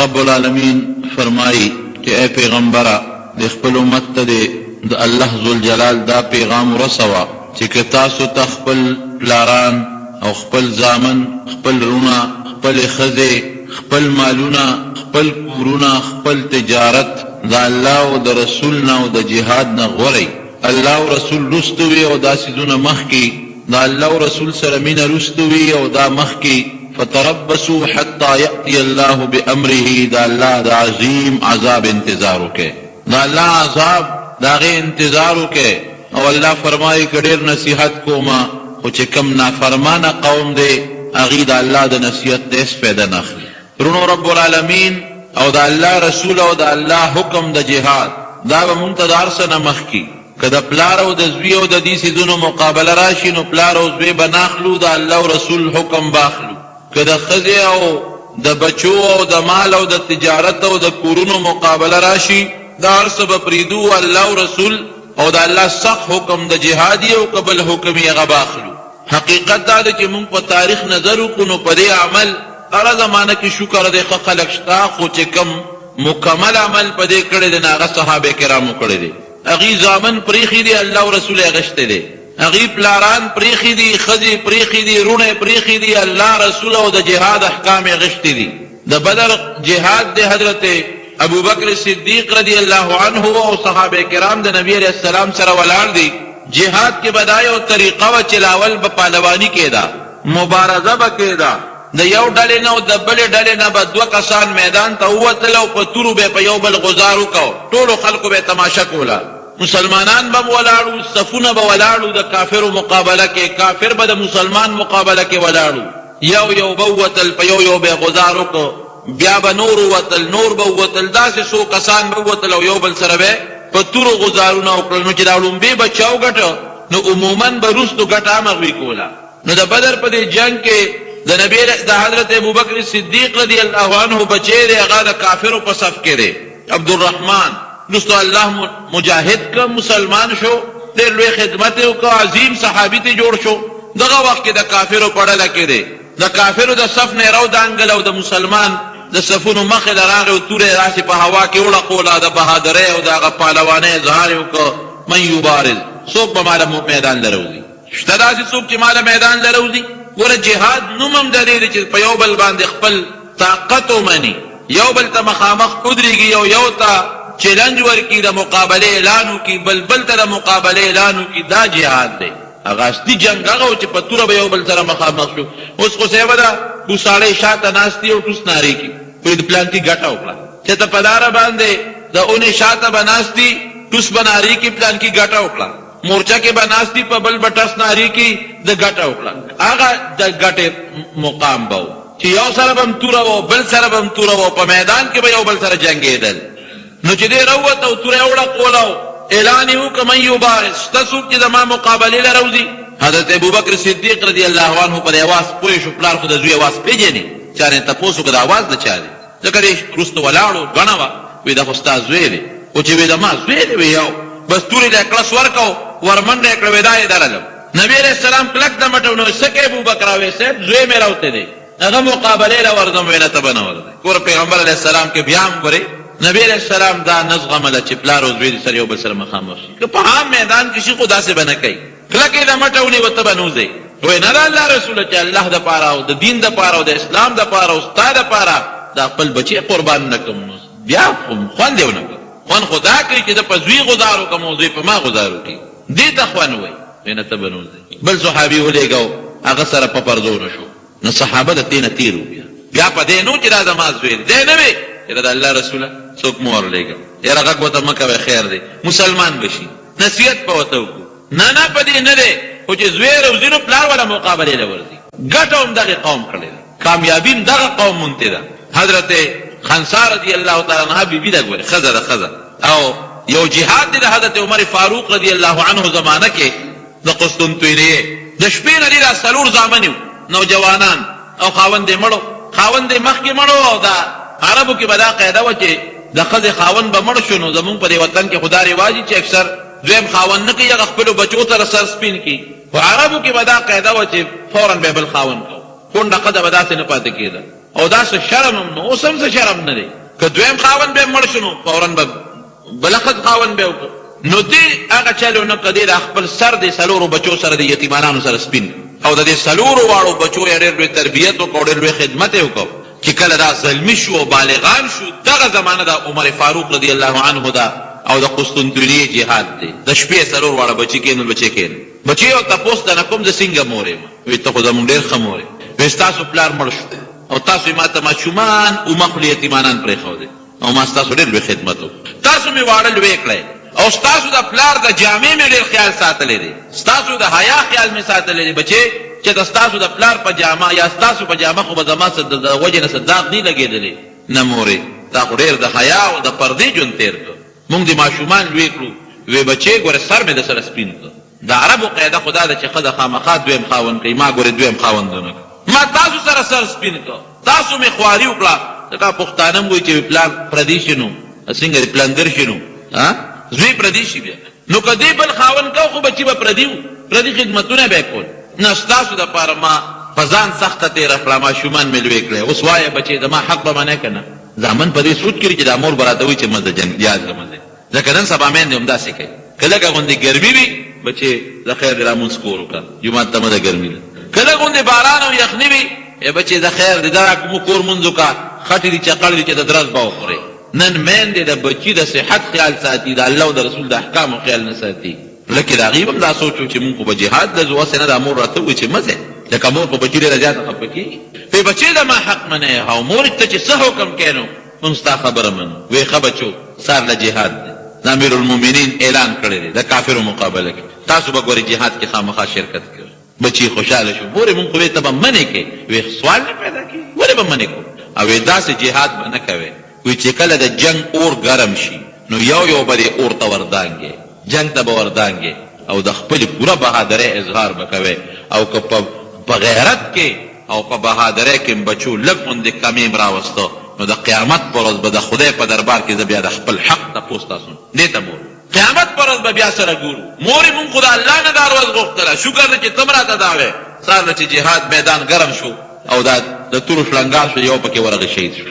رب العالمین فرمائی کہ اے پیغمبرہ د خپل امت ته د الله ذوالجلال دا پیغام ورسوه چې که تاسو ته خپل پلاران او خپل زامن خپل رونه خپل ښځې خپل مالونه خپل کورونه خپل تجارت د الله او د رسول نه او د جهاد نه غوړئ الله او رسول رستو وي او دا څیزونه مخکې د الله او رسول سره مینه رستو وي او دا مخکې فتربصوا حتى يأتي الله بأمره دا الله دا عظیم عذاب انتظار وکړي دا الله عذاب دا غي انتظار وکړي او الله فرمایي که ډېر نصیحت کوما خو چې کم نافرمانه قوم دی هغوی د الله د نصیحت د هېڅ فایده نه اخلي رونو رب العالمین او د الله رسول او د الله حکم د جهاد دا به مونږ ته د هر څه نه مخکې که د پلار او د زوی او د دې څیزونو مقابله راشي نو پلار او زوی به نه اخلو د الله او رسول حکم به اخلو که د ښځې او د بچو او د مال او د تجارت او د کورونو مقابله راشي دا هر څه به پرېږدو الله او رسول او د الله سخت حکم د جهادي او قبل حکم یې هغه به اخلو حقیقت دا ده چې مونږ په تاریخ نظر وکړو نو په دې عمل هره زمانه کې شکر دی ښه خلک شته خو چې کم مکمل عمل په دې کړی دی نو هغه صحابه کرامو کړی دی هغوی زامن پرېښي دي الله او رسول یې اخیستی دی هغوی پلاران پرېښي دي ښځې پرېښي دي رونه پرېښي دي الله رسول او د جهاد احکام یې اخیستي دي د بدر جهاد د حضرت ابوبکر صدیق رضی الله عنه او صحابه کرام د نبی علیہ السلام سره ولاړ دي جهاد کې بدای او طریقه و چلاول به پهلوانی کېده مبارزه به کېده د یو ډلې نه او د بلې ډلې نه به دوه کسان میدان ته ووتل او په تورو به په یو بل غزار وکړو ټولو خلکو به تماشه کوله مسلمانان به ولاړو صفونه به ولاړو د کافرو مقابله کې کافر به د مسلمان مقابله کې ولاړو یو به ووتل په یو به غزار وکړو بیا به نور ووتل نور به ووتل داسې څو کسان به ووتل او یو بل سره به په تورو غزارونه وکړل نو چې دا لومبې به چا وګټه نو عموما به وروستو ګټه هم هغوی کوله نو د بدر په دې جنګ کې د نبی د حضرت ابوبکر صدیق رضی الله عنه بچی دی هغه د کافرو په صف کې دی عبدالرحمن وروستو الله مجاهد که مسلمان شو ډېر لوی خدمت یې وکړه عظیم صحابي ته جوړ شو دغه وخت کې د کافرو په ډله کې دی د کافرو د صف نه یې راودانګل او د مسلمان د صفونو مخې له راغی او تورې یې داسې په هوا کې وړقوله د بهادرۍ او د هغه پهلوانۍ اظهار یې وکړه من یبارز څوک به ماله میدان له راوځي شته داسې څوک چې ماله میدان له راوځي ګوره جهاد نوم هم د دې دی چې په یو بل باندې خپل طاقت ومني یو بل ته مخامخ ودرېږي او یو ته چیلنج ورکړي د مقابلې اعلان وکړي بل ته د مقابلې اعلان وکړي دا جهاد دی هغه اصلي جنګ هغه و چې په توره به یو بل سره مخامخ شو اوس خو صیبه ده بوساړی شاته ناست دي او ټوس نارې کړي په د پلان کې ګټه وکړه چې ته په لاره باندې د اونې شاته به ناست دي ټوس به نارې کړي پلان کې ګټه وکړه مورچه کې به ناست دي په بل به ټس نارې کړي د ګټه وکړه هغه د ګټې مقام به و چې یو سره به هم توره و بل سره به هم توره و په میدان کې به یو بل سره جنګېدل نو چې دی راووت او توره یې وړقوله اعلان یې وکړه من یبارز شته څوک چې زما مقابلې له راوځي حضرت ابوبکر صدیق رضی الله عنه په دې اواز پوه شو پلار خو د زوی اواز پېژني چا نه تپوس وکړه د اواز د چا دی ځکه یې وروسته ولاړو ګڼه وه وایي دا خو ستا زوی دی خو چې وایي د ما زوی دی وایي یو بس تورې له یې کړس ورکړو ورمنډه یې کړه وایي دا یې درلم نبي علیه السلام کلک د مټو نو څه کوې ابوبکر وایي صاحب زوی مې راوتی دی هغه مقابلې له ورځم ویله ته به نه ورځئ ګوره پیغمبر علیه السلام کې بیا هم ګورئ نبی علیہ السلام دا نزغمله چې پلار او زوی سره یو بل سره مخامخ شي که په عام میدان کې شي خو داسې به نه کوي کلکې د مټه ونیوه ته به نه وځئ وایي نه د الله رسوله چې الله دپاره او د دین دپاره او د اسلام دپاره او ستا دپاره دا خپل بچی قربان نه کړم نو بیا خوند یې ونه کړ خوند خو دا کوي چې زه په زوی غذار وکړم او زوی په ما غذار وکړي دې ته خوند وایي وایي نه ته به نه وځئ بل صحابي ولېږو هغه سره په پرزونه شو نو صحابه د دې نه تېر وو بیا په دې نو چې دا زما زوی دی دی نه وی چې د الله رسوله څوک مو ورلېږم یاره غږ ورته مه کوئ خیر دی مسلمان بشي نصیحت به ورته وکړو نه په دې نه دی خو چې زوی یې روځي نو پلار والا مقابلې له ورځي ګټه هم دغې قوم کړې ده کامیابي هم دغه قوم مونتې ده حضرت خنسا رضی الله تعالی عنها بیبي ده ګورې ښځه ده ښځه او یو جهاد دی د حضرت عمر فاروق رضی الله عنه زمانه کې د قسطنطنیې د شپې نه دي دا څلور زامن وو نوجوانان او خاوند یې مړو خاوند یې مخکې مړو او دا عربو کې به دا قاعده وه چې د ښځې خاوند به مړ شو نو زمونږ په دې وطن کې خو دا رواج چې اکثر دویم خاوند نه کوي هغه خپلو بچو سره سر سپین کړي خو عربو کې به دا قاعده وه چې فورا به بل خاوند کو کونډه ښځه به داسې نه پاتې کېده او دا څه شرم هم نو، اوس هم څه شرم نه دی. که دویم خاوند به مړ شو نو فوراً به بله ښځه خاوند به وکړو. نو دې هغه چل ونه کړه، دې د خپل سر د څلورو بچو سره د یتیمانانو سره سپین او د دې څلورو واړو بچو یې ډېر لوی تربیت وکړو او ډېر لوی خدمت یې وکړو. چې کله دا زلمي شو او بالغان شو، دغه زمانه د عمر فاروق رضی الله عنه ده او د قسطنطنیې جهاد دی. د شپې څلور واړه بچي کېنول، بچې کېنول. بچې او تپوس ته نه کوم زه څنګه مور یم؟ وایي ته خو زمونږ ډېر ښه مور یې. وایي ستاسو پلار مړ شو او تاسو یې ما ته ماشومان ومخلو یتیمانان پرېښودې او ما ستاسو ډېر لوی خدمت وکړو. تاسو مې واړه لوی کړی او ستاسو د پلار د جامې مې ډېر خیال ساتلی دی، ستاسو د حیا خیال مې ساتلی دی. بچې چې د ستاسو د پلار په جامه یا ستاسو په جامه خو به زما د وجې نه څه داغ نه لګېدلی. نه مورې، دا خو ډېر د حیا او د پردې ژوند تېر کړ. مونږ د ماشومان لوی کړو. وی بچې ګوره سر مې د سره سپین کړ. د عربو قاعده خو دا ده چې ښځه خامخا دویم خاوند کوي. ما ګورې دویم خاوند ونه کړ، ما تاسو سره سر سپین کړ، تاسو مې خواري وکړه. ځکه پښتانه م وایي چې پلان پردي شي نو څنګه د پلندر شي نو زوی پردي شي بیا. نو که دې بل خاوند کو خو بچي به پردي وو، پردي خدمتونه به یې کول. نه ستاسو دپاره ما په ځان سخته تېره کړه، ماشومان مې لوی کړی. اوس وایه بچې زما حق به منې که نه؟ زامن په دې سوچ کړي چې دا مور به راته وایي چې مزه جنګ یاد زمه دی. ځکه نن سبا میندې هم داسې کوي. که لږه غوندې ګرمي وي بچې د خیر د رامونځ کور وکړه، جومات ته مه ده ګرمي ده. که لږ غوندې باران او یخني وي بچې د خیر د دا کوم کور مونځ وکړه، خټې دي چقړ دي چې د درز به وخورې. نن میندې د بچي د صحت خیال ساتي، د الله او د رسول د احکامو خیال نه ساتي. لکه د هغې هم دا سوچ و چې مونږ خو به جهاد ته ځو، هسې نه دا مور راته ووایي چې مه ځئ. لکه مور په بچي ډېره زیاته خفه کېږي. وایي بچې د ما حق منې او مور ته چې څه حکم کوې نو مونږ ستا خبره منو. وایي ښه بچو سار له جهاد دی، د امیرالمؤمنین اعلان کړی دی د کافرو مقابله کې، تاسو به ګورئ جهاد کې خامخا شرکت کوئ. بچي خوشحاله شو. مورې مونږ خو وایي ته به منې کوې. وایي سوال نه پیدا کېږي، ولې به منې کوو؟ او وایي داسې جهاد به نه کوې. وایي چې کله د جنگ اور ګرم شي نو یو یو به دې اور ته وردانګې، جنگ ته به وردانګې او د خپلې پوره بهادرۍ اظهار به کوې. او که په غیرت کې او په بهادرۍ کې بچو لږ غوندې کمې م راوسته نو د قیامت پر ورځ به د خدای په دربار کې زه بیا د خپل حق تپوس تاسو دې ته مور. قیامت پر ورځ به بیا سره ګورو. مورې مونږ خو د الله نه دا ورځ غوښتله، شکر دی چې ته م راته دا وې. سهار نه چې جهاد میدان ګرم شو او دا د تورو شلنګار شو، یو پکې ورغې شهید شو،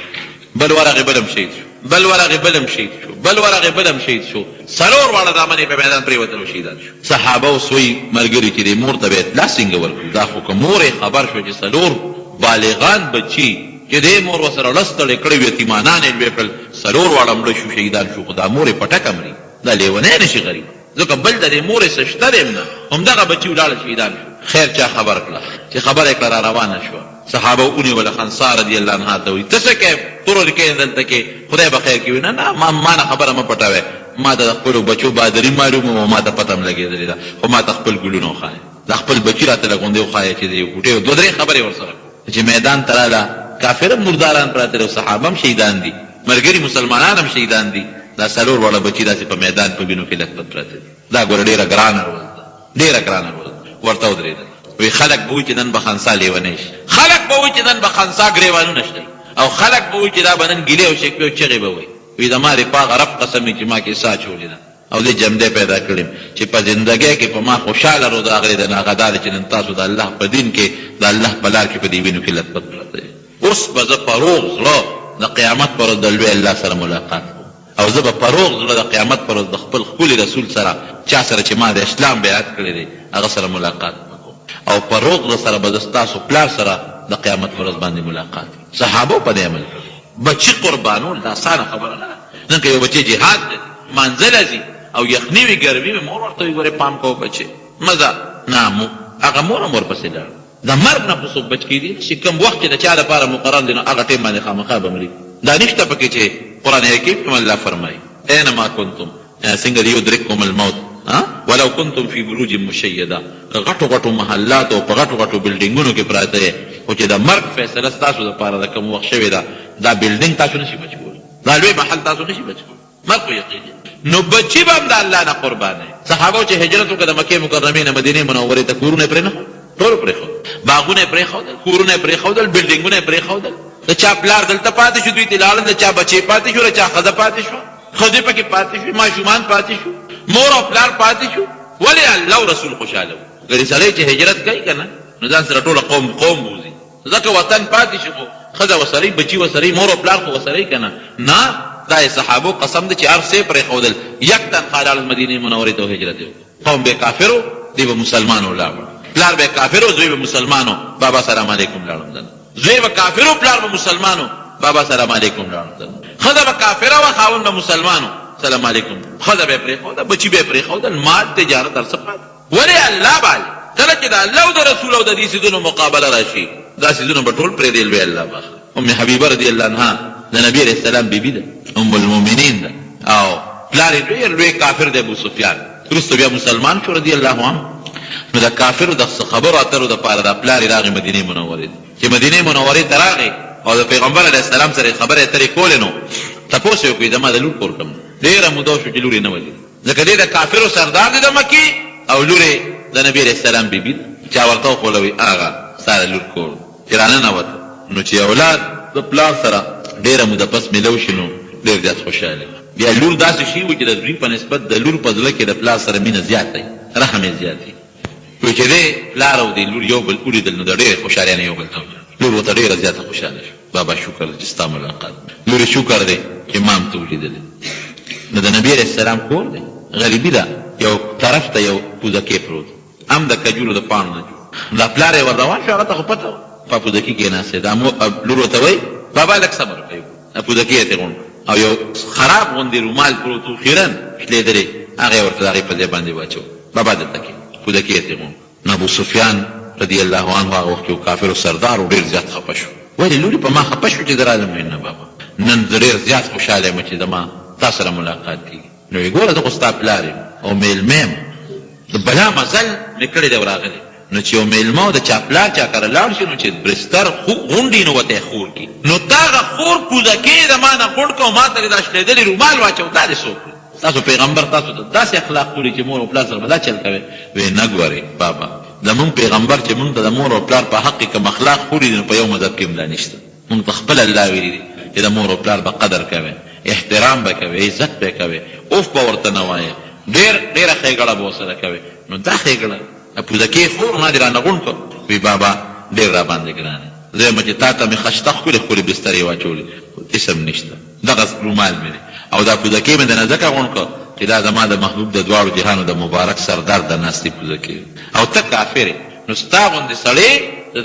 بل ورغې بل هم شهید شو، بل ورغې بل هم شهید شو، بل ورغې بل هم شهید شو. څلور واړه زامن یې په میدان پرېوتل او شهیدان شو. صحابه اوس وایي ملګري چې دې مور ته به اطلاع څنګه ورکړو؟ دا خو که مور یې خبر شو چې څلور بالغان بچي چې دې مور ورسره لستړې کړې وي، یتیمانان یې لوی کړل، څلور واړه مړه شو، شهیدان شو. خو دا مور یې پټکه مري، دا لیونی نه شي غریب. ځکه بل د دې مور یې څه شته دی هم نه، همدغه بچي ولاړه شهیدان شو. خیر چا خبر کړه چې خبره یې کړه را روانه شوه. صحابه ونیوله، خنسا رضی الله عنها ته وایي ته څه کوې؟ تورو لیکې دلته کې خدای به خیر کوي. نه نه ما نه خبره مه پټوئ، ما ته د خپلو بچو بهادري معلومه وه، ما ته پته هم لګېدلې ده، خو ما ته خپل ګلونه وښایه، د خپل بچي راته لږ غوندې وښایه چې د یو ګوټې دوه درې خبرې ورسره چې میدان ته راله. کافر هم مرداران پراته دي او صحابه هم شهیدان دي، ملګري مسلمانان هم شهیدان دي. دا څلور واړه بچي داسې په میدان په وینو کې لکپت پراته دي. دا ګوره ډېره ګرانه ورځ ده، ډېره ګرانه ورځ ده. ورته ودرېدل. وی خلک به وایي چې نن به خنسا لیونی شي، خلک به وایي چې نن به خنسا ګریوانونه شته، او خلک به وایي چې دا به نن ګیلې او شکوې او چغې به وایي. وی زما د پاک رب قسم چې ما کې ساه چولې ده او دې جمدې پیدا کړم چې په زندګۍ کې په ما خوشحاله روز راغلی ده. نو هغه دا دی چې نن تاسو د الله په دین کې د الله په لار کې په دې وینو کې لطفت پراته. اوس به زه په روغ زړه د قیامت پر ورځ د لوی الله سره ملاقات کوم، او زه به په روغ زړه د قیامت پر ورځ د خپل ښکلي رسول سره، چا سره چې ما د اسلام بیعت کړی دی، هغه سره ملاقات وکړم. او په روغ زړه سره به زه ستاسو پلار سره د قیامت پر ورځ باندې ملاقات کوم. صحابو په دې عمل کړی. بچي قربانول دا اسانه خبره نه ده. نن که یو بچی جهاد دی، منزله ځي او یخني وي ګرمي وي، مور ورته وایي ګورې پام کوه بچې مزه نه. هغه مور هم ورپسې لاړه. د مرګ نه خو څوک بچ کېدي چې کوم وخت چې د چا لپاره مقرر دی نو هغه ټایم باندې خامخا به مري. دا نشته پکې چې قرآن حکیم کې الله فرمایي اینما کنتم څنګه دی یدرککم الموت ولو کنتم فی بروج مشیده. غټو غټو محلات او په غټو غټو بلډینګونو کې پراته یې، خو چې د مرګ فیصله ستاسو دپاره د کوم وخت شوې ده، دا بلډینګ تاسو نشي بچ کولی، دا لوی محل تاسو نشي بچ کولی. مرګ خو یقیني. نو بچي به هم د الله نه قربانه. صحابو چې هجرت وکړه د مکې مکرمې نه مدینې منورې ته، کورونه یې پرېنښول، ټول یې پرېښودل، باغونه یې پرېښودل، کورونه یې پرېښودل، بلډینګونه یې پرېښودل. د چا پلار دلته پاتې شو دوی ته لاړل، د چا بچې پاتې شو، د چا ښځه پاتې شوه، ښځې پکې پاتې شوې، ماشومان پاتې شو، مور او پلار پاتې شو. ولې الله او رسول خوشحاله و. ګرې سړی چې هجرت کوي که نه نو ځان سره ټوله قوم بوځي، ځکه وطن پاتې شي، خو ښځه وسرۍ بچي وسرۍ مور او پلار خو وسرۍ که نه نه دا صحابو قسم دی چې هر څه پرېښودل یک تنخوا لاړل مدینې منورې ته هجرت وکړو قوم به کافر دی به مسلمانو لاړل پلار به کافر زوی به مسلمانو بابا سلام علیکم لاړم زوی به کافر پلار به مسلمانو بابا سلام علیکم لاړم ښځه به کافره وه خاوند به مسلمانو سلام علیکم ښځه به یې پرېښوده بچي به یې پرېښودل مال تجارت هر څه پاتې ولې الله باندې کله چې د الله او د رسول او د دې څیزونو مقابله راشي دا څیزونه به ټول پرېږدي لوی الله به ام حبیبه رضی الله عنها د نبي علیه السلام بیبي ده ام المؤمنین ده او پلار یې ډېر لوی کافر دی ابو سفیان وروسته بیا مسلمان شو رضی الله عنه نو د کافرو د خبرو اترو دپاره د پلار یې راغی مدینې منورې چې مدینې منورې ته راغی او د پیغمبر علیه السلام سره یې خبرې اترې کولې نو تپوس یې وکړي زما د لور کور کوم ډېره موده وشو چې لور یې نه ولید ځکه دې د کافرو سردار دی د مکې او لور یې د نبي علیه السلام بیبي چا ورته وښولوي هغه ستا د لور کور چې راننوته نو چې اولاد د پلار سره ډېره موده پس میلو شي نو ډېر زیات خوشحاله بیا لور داسې شي و چې د دوی په نسبت د لور په زړه کې د پلار سره مینه زیات دی رحم یې زیات دی وایي چې دی پلار او د لور یو بل ولیدل نو د ډېرې خوشحالۍ یو بل ته لور ورته ډېره زیاته خوشحاله شو بابا شکر دی چې ستا ملاقات لورې شکر دی چې ما هم ته ولیدلې نو د نبي علیه السلام کور دی غریبي ده یو طرف ته یو پوزکې پروت هم د کجورو د پاڼو نه جوړ دا پلار یې ور روان شو هغه ته خو پته وه په پوزکي کېناستې دا لور ورته وایي بابا لږ صبر کوي پوزکي یې ترې غونډ او یو خراب غوندې رومال پروت و خیرن شلېدلې هغه یې ورته د هغې په ځای باندې واچو بابا دلته کې پوزکي یې ترې غونډ نو ابو سفیان رضی الله عنه هغه وخت یو کافرو سردار و ډېر زیات خفه شو ولې لورې په ما خفه شو چې زه رالم نه بابا نن زه ډېر زیات خوشحاله یم چې زما تا سره ملاقات کېږي نو یې ګوره زه خو ستا پلار یم او میلمه یم د بلا مزل مې کړی دی ورغلی نو چې یو میلمه او د چا پلار چا کره لاړ شي نو چې برستر غونډي نو ورته یې خور کړي نو تا هغه خور پوزکې د ما نه غونډ کړه او ما ته یې دا شلېدلي رومال واچو دا دې څوک تاسو پیغمبر تاسو ته داسې اخلاق ښودي چې مور او پلار سره به دا چل کوې وی نه ګورې بابا زمونږ پیغمبر چې مونږ ته د مور او پلار په حق کې کوم اخلاق ښودي نو په یو مذهب کې هم دا نشته مونږ ته خپله الله ویلي دي چې د مور او پلار به قدر کوې احترام به کوې عزت به کوې اوف به ورته نه وایې ډېره ښېګړه به ورسره کوې نو دا ښېګړه پوزکې خور ما دې رانه غونډ کړ وی بابا ډېر را باندې ګران دی زه یم چې تا ته مې خشته ښکلې ښکلې بسترې واچولې خو اسم نشته دغه رومال مې دی او دا پوزکې مې دنه ځکه غونډ کړ چې دا زما د محبوب د دواړو جهانو د مبارک سردار د ناستې پوزکې او ته کافر یې نو ستا غوندې سړی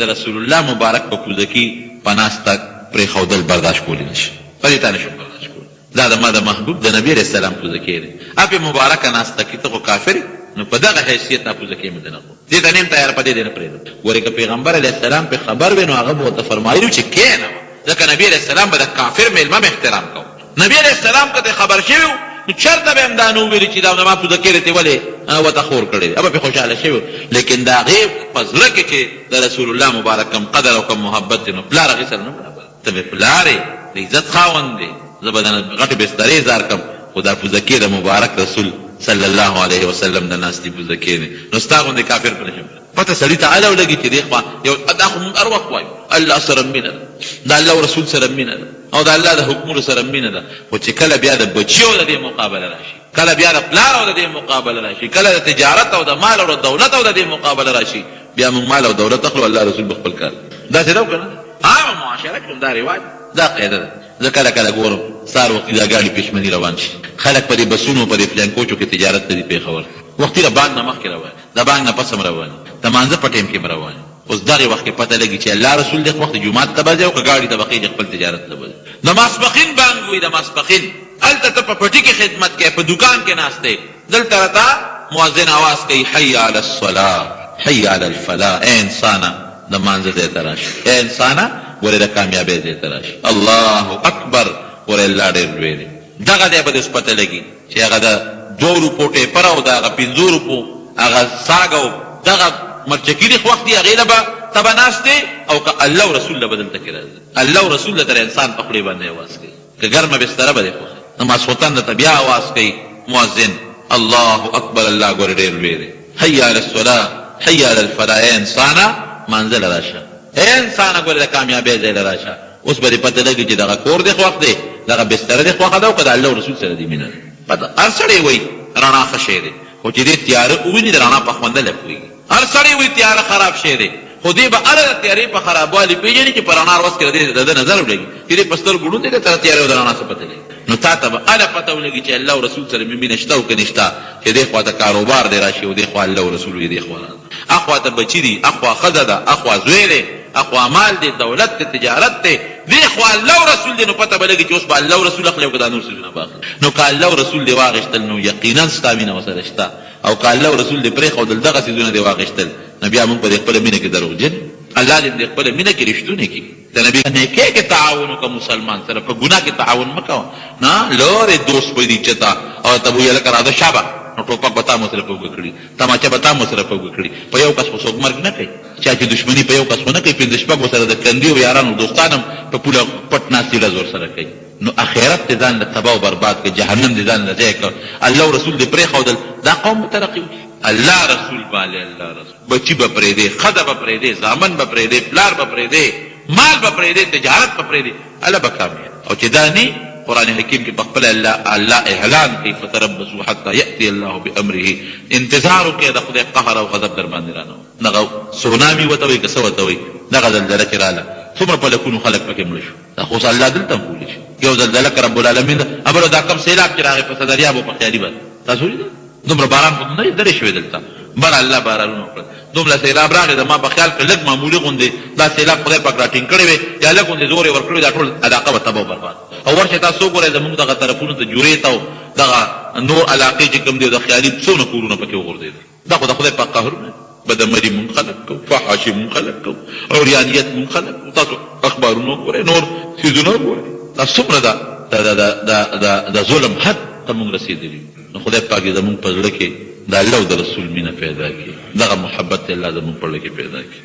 د رسول الله مبارک په پوزکې په ناسته پرېښودل برداشت کولی نه شي پدې تا نه شم برداشت کولی دا زما د محبوب د نبي علیه السلام پوزکې دی هغې مبارکه ناسته کې ته خو کافر نو په دغه حیثیت دا پوزکې مې دنه خو دې ته نیم تیار په دې دی نه پرېږدم ګورې که پیغمبر علیه السلام پې خبر وی نو هغه به ورته فرمایلي چې کښېنه ځکه نبي علیه السلام به د کافر میلمه م احترام کوو نبي علیه السلام که خبر شوي نو چېرته به هم دا نه وویلي چې دا زما پوزکې دی ولې ورته خور کړی دی به پې خوشحاله شوي لیکن د هغې په زړه کې چې د رسول الله مبارک کم قدر او کم محبت دی نو پلار هغې سره نه برابر ته مې پلار یې د عزت خاوند دی زه به د غټې بسترې ځار کړم خو دا پوزکې د مبارک رسول صلی الله علیه وسلم د ناستې پوزکې دی نو ستا غوندې کافر په نشم پته سړي ته اله ولګي چې دې خوا یو دا خو مونږ هر وخت وایو الله سره مینه ده د الله او رسول سره مینه ده او د الله د حکمونو سره مینه ده خو چې کله بیا د بچیو د دې مقابله راشي کله بیا د پلار او د دې مقابله راشي کله د تجارت او د مال او د دولت او د دې مقابله راشي بیا موږ مال او دولت اخلو الله رسول به خپل کار داسې ده که نه عامه معاشره کې دا رواج دا قاعده ده زه کله کله ګورم سهار وختي دا ګاډي پېشمني روان شي خلک په دې بسونو په دې فلانکوچو کې تجارت ته دي پېښور وختي د بانک نه مخکې روان د بانک نه پس هم روان د مانځه په ټایم کې هم روان اوس دغې وخت کې پته لګي چې الله رسول دې وخت جومات ته به ځي او که ګاډي ته بقي خپل تجارت ته به ځي د ماسپښین بانک وي د ماسپښین هلته ته په پټي کې خدمت کوې په دوکان کې ناست دی دلته راته مؤذن اواز کوي حي علی الصلاة حي علی الفلاح ای انسانه د مانځه ځای ته راشي ای انسانه ورې د کامیابۍ ځای ته راشي الله اکبر ورې الله ډېر لوی دی دغه دی به دې اوس پته لګي چې هغه د 2 روپو ټیپر او د هغه 5 روپو هغه ساګ او دغه مرچکي دي وخت دی هغې له به ته به ناست دی او که الله او رسول له به دلته کې راځي الله او رسول له تر انسان په خولې باندې اواز کوي که ګرمه بستره به دې خوښوي نو ماسخوتن درته بیا اواز کوي مؤذن الله اکبر الله ګورې ډېر لوی دی حي علی الصلاة حي علی الفلاح ای انسانه مانځه له راشه ای انسانه ګورې د کامیابۍ ځای له راشه اوس به دې پته لګي چې دغه کور دې خوښ دی دغه بستره دې خوښه ده او که د الله او رسول سره دې مینه ده هر سړی وایي رڼا ښه شی دی خو چې دې تیاره وویني د رڼا په خوندله پوهېږي هر سړی وایي تیاره خراب شی دی خو دې به هره د تیارې په خرابوالي پېژني چې په رڼا ورځ کې د ده نظر ولګي چې دې په سترګو ړوند دی د سره تیارې او د رڼا څه پته لګي نو تا ته به هله پته ولګي چې الله او رسول سره مې مینه شته او که نشته چې دې خوا ته کاروبار دی راشي او دې خوا الله او رسول وي دې خوا اخوا ته بچي دي اخوا ښځه ده اخوا زوی دی اخوا مال دی دولت دی تجارت دی دې خوا الله او رسول دی نو پته به لګي چې اوس به الله او رسول اخلي او که دا نور څیزونه به اخلي نو که الله او رسول دې واخېستل نو یقینا ستا مینه ورسره شته او که الله او رسول دې پرېښودل دغه څیزونه دې واخېستل نو بیا موږ په دې خپله مینه کې دروغجن الله دې دې خپله مینه کې رښتونې کړي د نبي نیکۍ کې تعاون وکړه مسلمان سره په ګناه کې تعاون مه کوه نه لورې دوست پیدا چتا او ته ویې لکه راځه شابه نو ټوپک به تا مو سره په اوږه کړي تماچه به تا مو سره په اوږه کړي په یو کس خو څوک مرګ نه کوي چا چې دښمني په یو کس ونه کوي پنځه شپږ ورسره د کندي او یارانو دوستان هم په پوله پټ ناستې ورځ ورسره کوي نو اخرت دې ځان له تباه او برباد کړي جهنم دې ځان له ځای کړ الله او رسول دې پرېښودل دا قوم به ترقي وکړي الله رسول باندې الله رسول بچی به پرېږدي ښځه به پرېږدي زامن به پرېږدي پلار به پرېږدي مال به پرېږدي تجارت به پرېږدي الله به کامیاب او چې دا نه قرآن حکیم کې په خپله الله اعلان کوي فتربصوا حتی یأتي الله بامره انتظار وکړئ د خدای قهر او غضب در باندې رانه دغه سونامي ورته وایي که څه ورته وایي دغه زلزله چې راله څومره پلکونو خلک پکې مړه شو دا خو اوس الله دلته هم کولی شي یو زلزله که رب العالمین ده امر دا کم سیلاب چې راغی په صدریاب او په خیالي باندې تاسو ولیدل دومره باران خو نه درې شوی دلته بر الله بارانونه وکړل دومره سیلاب راغی د ما په خیال کې لږ معمولي غوندې دا سیلاب خدای پاک راټینګ کړی وی یا لږ غوندې زور یې ورکړی دا ټول علاقه به تباه او برباد او ورشه تاسو وګورئ زموږ دغه طرفونو ته جورې ته او دغه نور علاقې چې کوم دي د خیالي څونه کورونه پکې وغورځېدل دا خو د خدای پاک قهرونه بدمري مونږ خلق کوو فحاشي مونږ خلق کوو عریانیت مونږ خلق کوو تاسو اخبارونه وګورئ نور څیزونه وګورئ دا څومره د ظلم حد ته مونږ رسېدلي نو خدای پاک دې زمونږ په زړه کې د الله او د رسول مینه پیدا کړي دغه محبت دې الله زمونږ په زړه کې پیدا کړي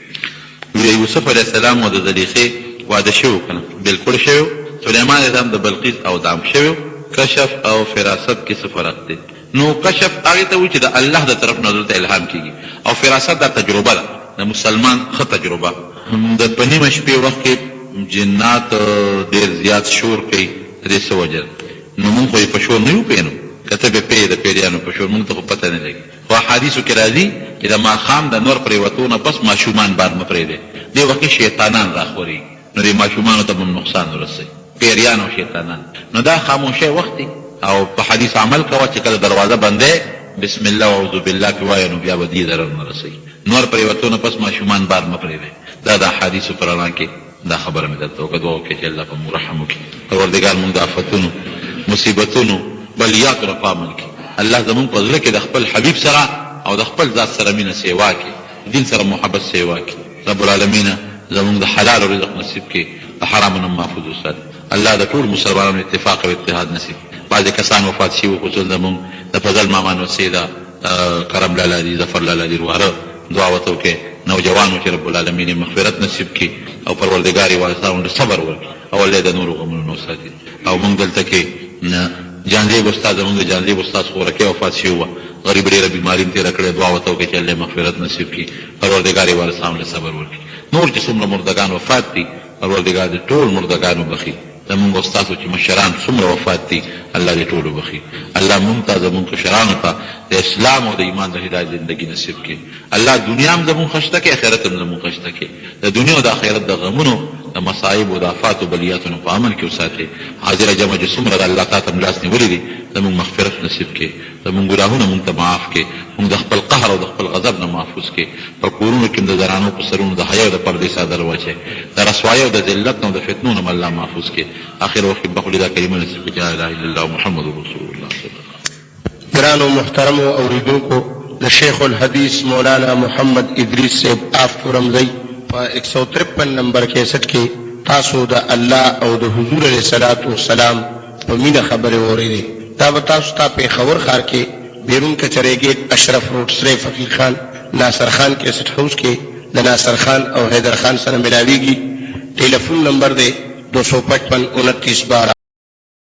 یوسف علیه السلام او د زلیخې واده شوی که نه بلکل شوی سلیمان علیه السلام د بلقیس او دام شوی کشف او فراست کې څه فرق دی نو کشف هغې ته وایي چې د الله د طرف نه دلته الهام کېږي او فراست دا تجربه ده د مسلمان ښه تجربه د په نیمه شپې وخت کې جنات ډېر زیات شور کوي د دې څه وجه نو مونږ خو یې په شور نه یو پوهېنو که ته به پوهې د پیریانو په شور مونږ ته خو پته نه لګي خو احادیثو کې راځي چې د ماښام د نور پرېوتو نه پس ماشومان بار مه پرېږدی دې وخت کې شیطانان راخورېږي نو دې ماشومانو ته به نقصان ورسوي پیریان او شیطانان نو دا خاموشۍ وخت دی او په حدیث عمل کوه چې کله دروازه بندی بسم الله و اعوذ بالله کې وایه نو بیا به دې ضرر نه رسوي نور پرېوتو نه پس ماشومان بار مه پرېږدی دا د احادیثو په رڼا کې دا خبره مې درته وکړه دعا وکړئ چې الله په موږ رحم وکړي پروردګار موږ د آفتونو مصیبتونو بلیاتو نه په امن کړي الله زمونږ په زړه کې د خپل حبیب سره او د خپل ذات سره مینه سیوا کړي دین سره محبت سیوا کړي رب العالمین زمونږ د حلال رزق نصیب کړي د حرامو نه محفوظ وساتي الله د ټول مسلمانانو اتفاق او اتحاد نصیب بعضې کسان وفات شوي خصوصا زمونږ د فضل ماما نوسې ده کرم لالا دي ظفر لالا دي واره دعا ورته وکړئ نوجوانو چې رب العالمین مغفرت نصیب کړي او پروردګار یې وارثانو ته صبر ورکړي او الله د نورو غمونو نه وساتي او موږ دلته کې جانلیب استاد زمونږ د جانلیب استاد خورکۍ وفات شوي وه غریب ډېره بیماري م تېره کړې دعا ورته وکړئ چې الله مغفرت نصیب کړي پروردګار یې وارثانو له صبر ورکړي نور چې څومره مردګان وفات دي پروردګار دې ټول مردګانو بخي زمونږ استادو چې مشران څومره وفات دي الله دې ټولو بخي الله مونږ ته زمونږ کشرانو ته د اسلام او د ایمان د هدایت زندګي نصیب کړي الله دنیا هم زمونږ ښه شته کړي آخرت هم زمونږ ښه شته کړي د دنیا او د آخرت د غمونو د مصائب او د آفات او بلیاتونو په امن کې وساتئ حاضره جمع چې څومره د الله تعالی ته لاس نیولي دي زمونږ مغفرت نصیب کړي زمونږ ګناهونه مونږ ته معاف کړي مونږ د خپل قهر او د خپل غضب نه محفوظ کړي په کورونو کې د زنانو په سرونو د حیا او د پردې څادر واچوئ د رسوایۍ او د ذلت نه او د فتنو نه الله محفوظ کړي آخر وخت کې بخلي دا کلمه نصیب کړي لا اله الا الله محمد رسول الله صلی الله علیه وسلم ګرانو محترمو اوریدونکو د شیخ الحدیث مولانا محمد ادریس صاحب آف رمزی په 153 نمبر کیسټ کې تاسو د الله او د حضور علیه الصلاۃ والسلام په مینه خبرې واورېدې دا به تاسو ته پېښور ښار کې بیرون کچرې گیټ اشرف روډ سره فقیر خان ناصر خان کیسټ هاوس کې د ناصر خان او حیدر خان سره ملاویږي ټلیفون نمبر دی 255 29 12